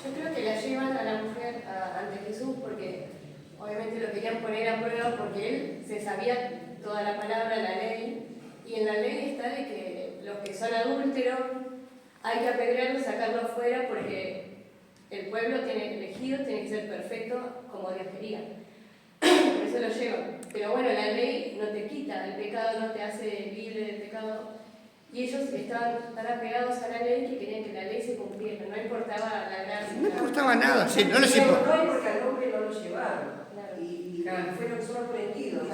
Yo creo que la llevan a la mujer ante Jesús porque obviamente lo querían poner a prueba porque él se sabía toda la palabra, la ley, y en la ley está de que los que son adúlteros hay que apedrearlos, sacarlos afuera porque el pueblo elegido tiene que ser perfecto como Dios quería. Por eso lo llevan. Pero bueno, la ley no te quita el pecado, no te hace libre del pecado. Y ellos estaban tan apegados a la ley que querían que la ley se cumpliera. No importaba la gracia. No importaba nada, sí, no les importaba. No, porque al hombre no lo llevaron. Claro. Y fueron sorprendidos.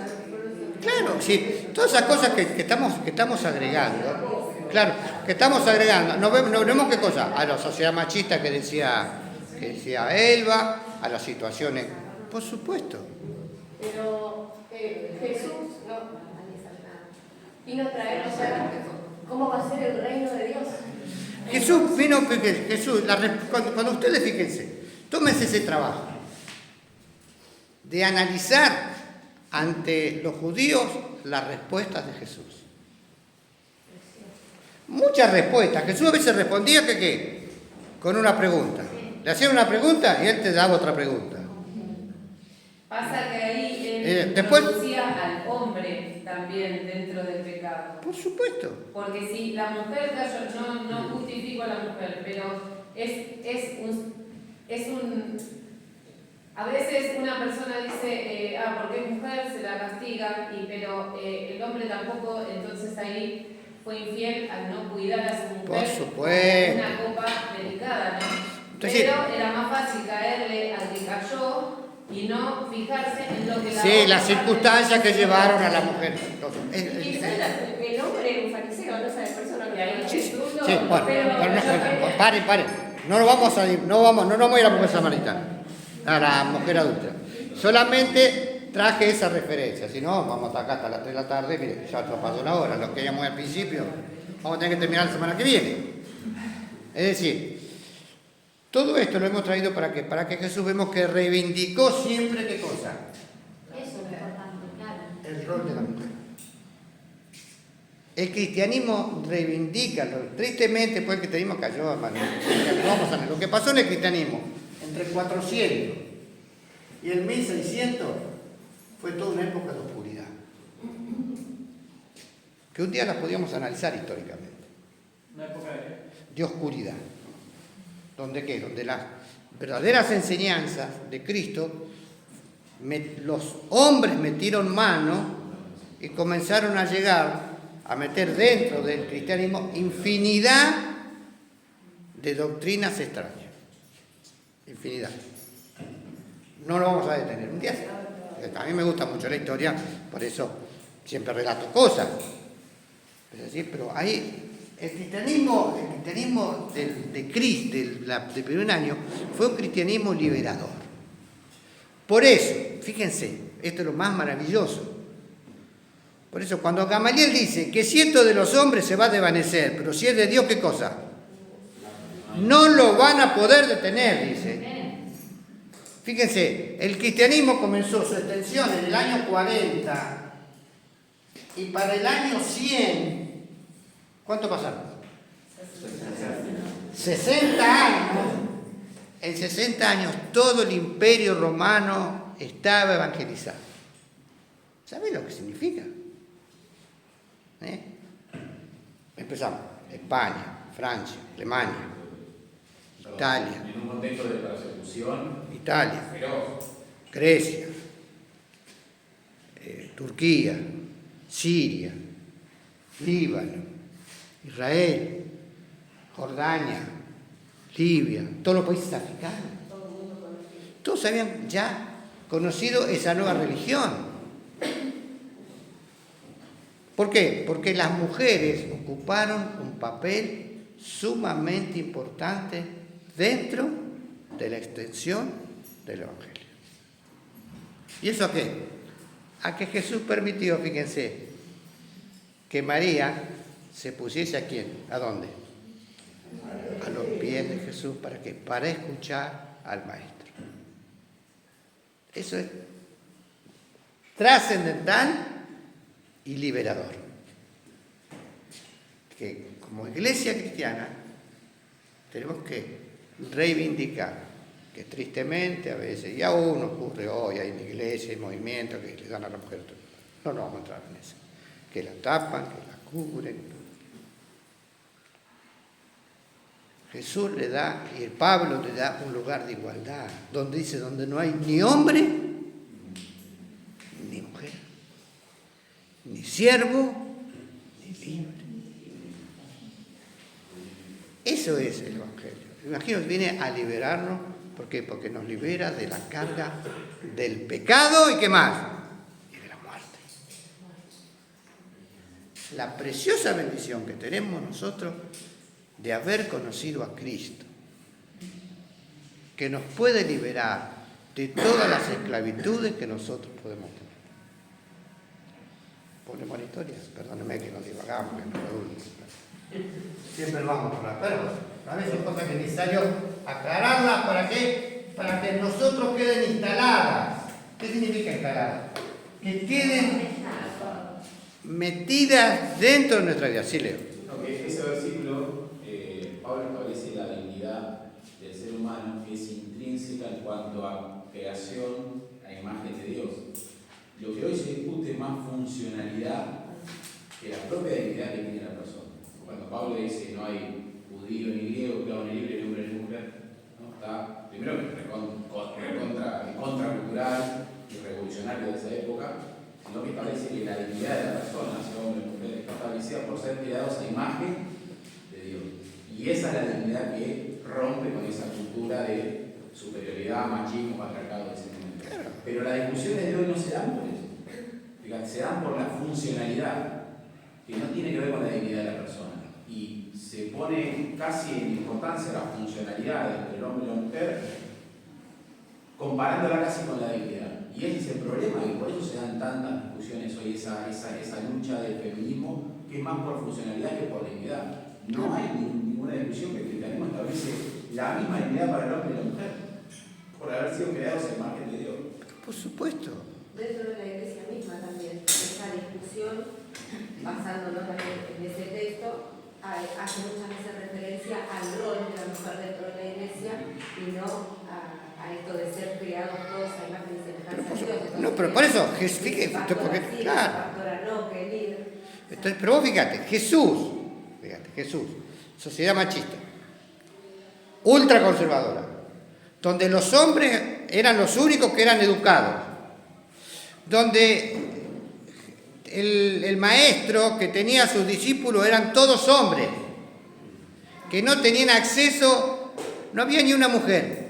Claro, sí, todas esas cosas que estamos agregando Claro, que estamos agregando, nos vemos qué cosa, a la sociedad machista que decía Elba, a las situaciones, por supuesto. Pero Jesús vino a traer, o sea, ¿cómo va a ser el reino de Dios? Jesús vino, cuando ustedes fíjense, tómense ese trabajo de analizar ante los judíos las respuestas de Jesús. Muchas respuestas. Jesús a veces respondía que ¿qué? Con una pregunta. Le hacían una pregunta y él te daba otra pregunta. Pasa que ahí él después, introducía al hombre también dentro del pecado. Por supuesto. Porque si la mujer, yo no justifico a la mujer, pero es un a veces una persona dice, porque es mujer se la castiga, pero el hombre tampoco, entonces ahí fue infiel al no cuidar a su mujer. Por supuesto. Una copa delicada, ¿no? Entonces, pero era más fácil caerle al que cayó y no fijarse en lo que la sí, otra las parte circunstancias que llevaron a la mujer. Quizás el hombre era un fariseo, no sabe, por eso no lo había Sí, dicho. bueno, pero pare. No nos vamos a ir a la mujer samaritana, a la mujer adulta. Solamente traje esa referencia, si no, vamos a estar acá hasta las 3 de la tarde, mire, ya nos pasó la hora, lo que íbamos al principio, vamos a tener que terminar la semana que viene. Es decir, todo esto lo hemos traído para que Jesús vemos que reivindicó siempre ¿qué cosa? Eso es importante, claro. El rol de la mujer. El cristianismo reivindica, tristemente pues el cristianismo cayó, lo que pasó en el cristianismo entre 400 y el 1600 fue toda una época de oscuridad, que un día la podíamos analizar históricamente. Una época De oscuridad. ¿Donde qué? Donde las verdaderas enseñanzas de Cristo, los hombres metieron mano y comenzaron a llegar a meter dentro del cristianismo infinidad de doctrinas extrañas. Infinidad. No lo vamos a detener. Un día, a mí me gusta mucho la historia, por eso siempre relato cosas. Es decir, pero ahí el cristianismo de Cristo, del primer año, fue un cristianismo liberador. Por eso, fíjense, esto es lo más maravilloso. Por eso, cuando Gamaliel dice que si esto de los hombres se va a desvanecer, pero si es de Dios, ¿qué cosa? No lo van a poder detener, dice. Fíjense, el cristianismo comenzó su extensión en el año 40 y para el año 100, ¿cuánto pasaron? 60 años. En 60 años todo el imperio romano estaba evangelizado. ¿Saben lo que significa? Empezamos. España, Francia, Alemania, Italia. En un contexto de persecución. Italia, Feroz. Grecia, Turquía, Siria, Líbano, Israel, Jordania, Libia, todos los países africanos. Todos habían ya conocido esa nueva religión. ¿Por qué? Porque las mujeres ocuparon un papel sumamente importante dentro de la extensión del Evangelio. ¿Y eso a qué? A que Jesús permitió, fíjense, que María se pusiese ¿a quién? ¿A dónde? A los pies de Jesús. ¿Para qué? Para escuchar al Maestro. Eso es trascendental y liberador. Que como iglesia cristiana tenemos que reivindicar que tristemente a veces, y aún ocurre hoy, hay iglesias y movimientos que le dan a la mujer, no vamos a entrar en eso, que la tapan, que la cubren. Jesús le da, y el Pablo le da un lugar de igualdad, donde dice, donde no hay ni hombre, ni mujer, ni siervo, ni libre. Eso es el Evangelio. El Evangelio viene a liberarnos, ¿por qué? Porque nos libera de la carga del pecado y ¿qué más? Y de la muerte. la preciosa bendición que tenemos nosotros de haber conocido a Cristo, que nos puede liberar de todas las esclavitudes que nosotros podemos tener. Ponemos la historia, perdónenme que nos divagamos, que no lo siempre lo vamos a hablar, pero a veces son cosas que es necesario aclararlas. ¿Para qué? Para que nosotros queden instaladas. ¿Qué significa instaladas? Que queden metidas dentro de nuestra vida. Sí, Leo. No, que ese versículo, Pablo establece la dignidad del ser humano, que es intrínseca en cuanto a creación a imagen de Dios. Lo que hoy se discute es más funcionalidad que la propia dignidad que tiene la persona. Cuando Pablo dice no hay judío ni griego, esclavo ni libre, ni hombre ni mujer, ¿no? Está primero contracultural y revolucionario de esa época, sino que establece que la dignidad de la persona, sea hombre o mujer, está establecida por ser creados a imagen de Dios. Y esa es la dignidad que rompe con esa cultura de superioridad, machismo, patriarcado, etc. Pero las discusiones de hoy no se dan por eso. Fíjate, se dan por la funcionalidad, que no tiene que ver con la dignidad de la persona. Y se pone casi en importancia la funcionalidad entre el hombre y la mujer, comparándola casi con la dignidad. Y ese es el problema, y por eso se dan tantas discusiones hoy, esa lucha del feminismo, que es más por funcionalidad que por dignidad. No hay ninguna discusión que el cristianismo establece la misma dignidad para el hombre y la mujer, por haber sido creados en imagen de Dios. Por supuesto. Dentro de la iglesia misma también, esa discusión, basándonos también en ese texto, hace muchas veces referencia al rol de la mujer dentro de la iglesia y no a esto de ser creados todos a imagen y semejanza de Dios. Entonces, No, pero por eso, porque, claro. pastora no, que líder. Entonces, pero vos fíjate, Jesús, sociedad machista, ultraconservadora, donde los hombres eran los únicos que eran educados, donde el maestro que tenía a sus discípulos eran todos hombres, que no tenían acceso, no había ni una mujer.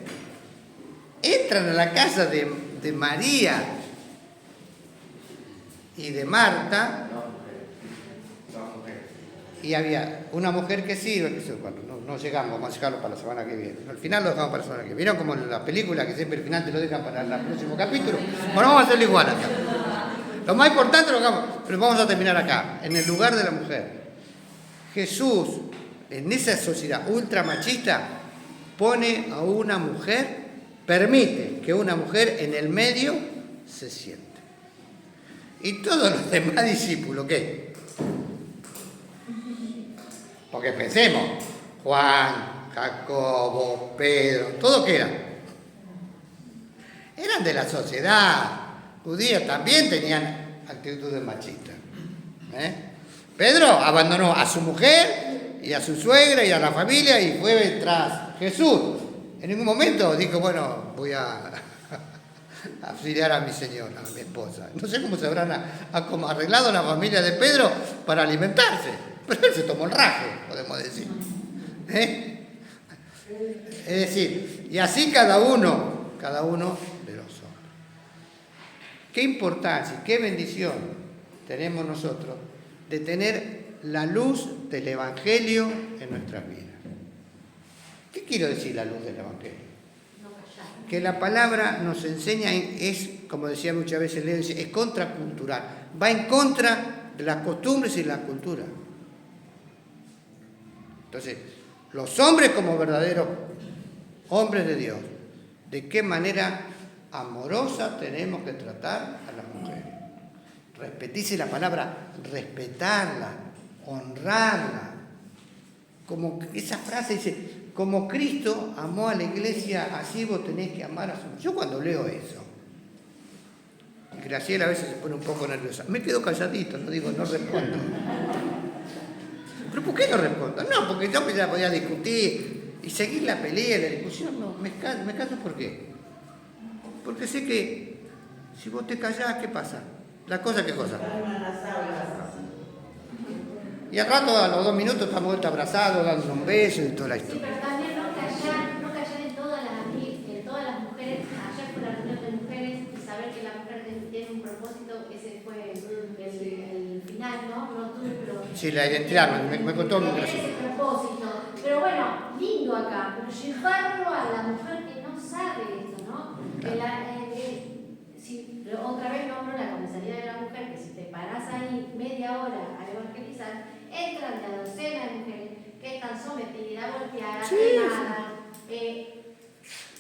Entran a la casa de María y de Marta, y había una mujer que sirve, bueno, no llegamos, vamos a dejarlo para la semana que viene. Al final lo dejamos para la semana que viene. ¿Vieron como en la película que siempre al final te lo dejan para el próximo capítulo? Bueno, vamos a hacerlo igual acá. Lo más importante lo dejamos, pero vamos a terminar acá, en el lugar de la mujer. Jesús, en esa sociedad ultramachista, pone a una mujer, permite que una mujer en el medio se siente. Y todos los demás discípulos, ¿qué? Porque pensemos, Juan, Jacobo, Pedro, ¿todo qué eran? Eran de la sociedad judía, también tenían actitudes machistas. Pedro abandonó a su mujer y a su suegra y a la familia y fue tras Jesús. En ningún momento dijo, bueno, voy a auxiliar a mi señora, a mi esposa. No sé cómo se habrán arreglado la familia de Pedro para alimentarse, pero él se tomó el raje, podemos decir. Es decir, y así cada uno de los hombres. Qué importancia, qué bendición tenemos nosotros de tener la luz del Evangelio en nuestras vidas. ¿Qué quiero decir la luz del Evangelio? Que la palabra nos enseña, es, como decía muchas veces Leo, es contracultural, va en contra de las costumbres y la cultura. Entonces, los hombres como verdaderos hombres de Dios, ¿de qué manera amorosa tenemos que tratar a las mujeres? Dice la palabra, respetarla, honrarla. Como esa frase dice, como Cristo amó a la iglesia, así vos tenés que amar a su mujer. Yo cuando leo eso, Graciela a veces se pone un poco nerviosa, me quedo calladito, no respondo. ¿Pero por qué no respondo? No, porque yo ya podía discutir y seguir la pelea, la discusión, no, me callo, ¿por qué? Porque sé que si vos te callás, ¿qué pasa? ¿La cosa qué cosa? Y al rato, a los 2 minutos, estamos vuelta abrazados, dando un beso y toda la historia. Sí, pero también no callar en todas las mujeres, ayer fue la reunión de mujeres y saber que la mujer tiene un propósito, ese fue el final, ¿no? No tuve, pero Sí, la identidad, me contó muy ese gracioso. propósito. Pero bueno, lindo acá, pero llevarlo a la mujer que no sabe esto, ¿no? Si otra vez nombro la comisaría de la mujer, que si te parás ahí media hora a evangelizar, entran de a docena de mujeres que están sometidas, golpeadas, quemadas.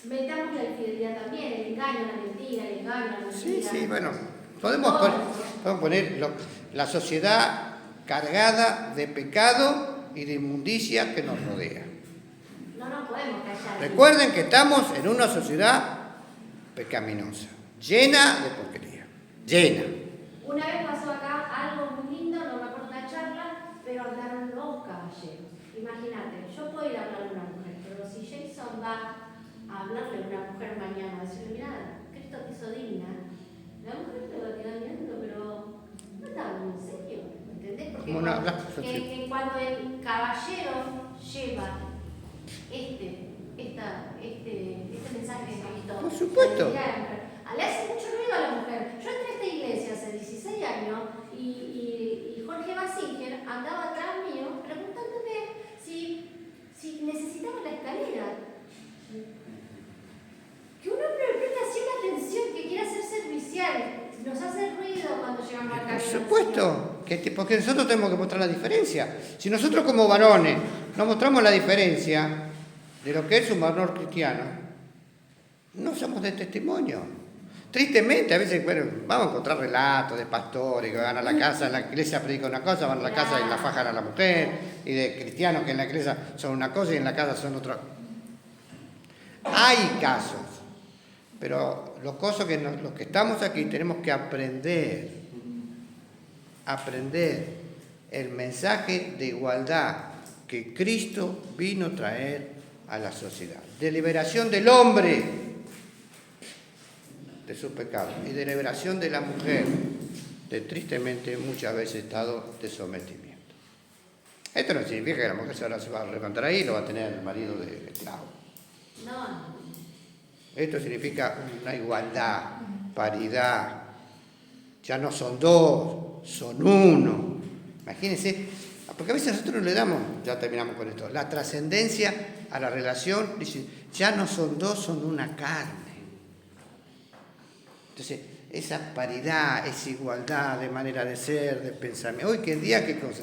Metamos la infidelidad también, el engaño, la mentira, el engaño, la mentira. Sí, bueno, podemos poner la sociedad cargada de pecado y de inmundicia que nos rodea. No nos podemos callar. Recuerden que estamos en una sociedad pecaminosa, llena de porquería, llena. Una vez pasó acá algo muy lindo, no me acuerdo una charla, pero hablaron los caballeros. Imagínate, yo puedo ir a hablarle a una mujer, pero si Jason va a hablarle a una mujer mañana, a decirle, mira, Cristo te hizo digna, la mujer te va a quedar mirando, pero no está muy en serio, ¿entendés? Porque que cuando el caballero lleva este mensaje de Cristo, por supuesto, le hace mucho ruido a la mujer. Yo entré a esta iglesia hace 16 años y Jorge Basinger andaba atrás mío preguntándome si necesitaba la escalera. Que un hombre le preste así una atención, que quiera ser servicial, nos hace ruido cuando llegamos al camino. por supuesto, porque nosotros tenemos que mostrar la diferencia. Si nosotros como varones no mostramos la diferencia de lo que es un varón cristiano, no somos de testimonio. Tristemente, a veces, bueno, vamos a encontrar relatos de pastores que van a la casa, en la iglesia predican una cosa, van a la casa y la fajan a la mujer, y de cristianos que en la iglesia son una cosa y en la casa son otra. Hay casos, pero los que estamos aquí tenemos que aprender el mensaje de igualdad que Cristo vino a traer a la sociedad, de liberación del hombre de sus pecados y de liberación de la mujer de tristemente muchas veces estado de sometimiento. Esto no significa que la mujer ahora se va a levantar ahí y lo va a tener el marido de esclavo. No. Esto significa una igualdad, paridad. Ya no son dos, son uno. Imagínense, porque a veces nosotros le damos, ya terminamos con esto, la trascendencia a la relación, dice, ya no son dos, son una carne. Entonces, esa paridad, esa igualdad de manera de ser, de pensamiento. Hoy que en día, ¿qué cosa?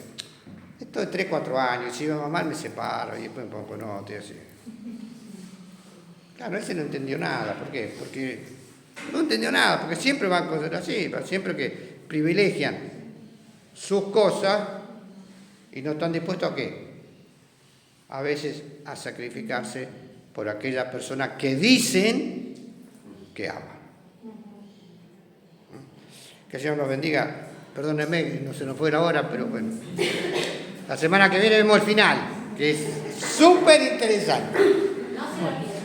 Esto de 3, 4 años, si va mal me separo y después me pongo con otro y así. Claro, ese no entendió nada. ¿Por qué? Porque no entendió nada, porque siempre van cosas así, siempre que privilegian sus cosas y no están dispuestos a qué. A veces a sacrificarse por aquellas personas que dicen que aman. Que el Señor nos bendiga. Perdónenme, no se nos fue la hora, pero bueno. La semana que viene vemos el final, que es súper interesante. No se olviden.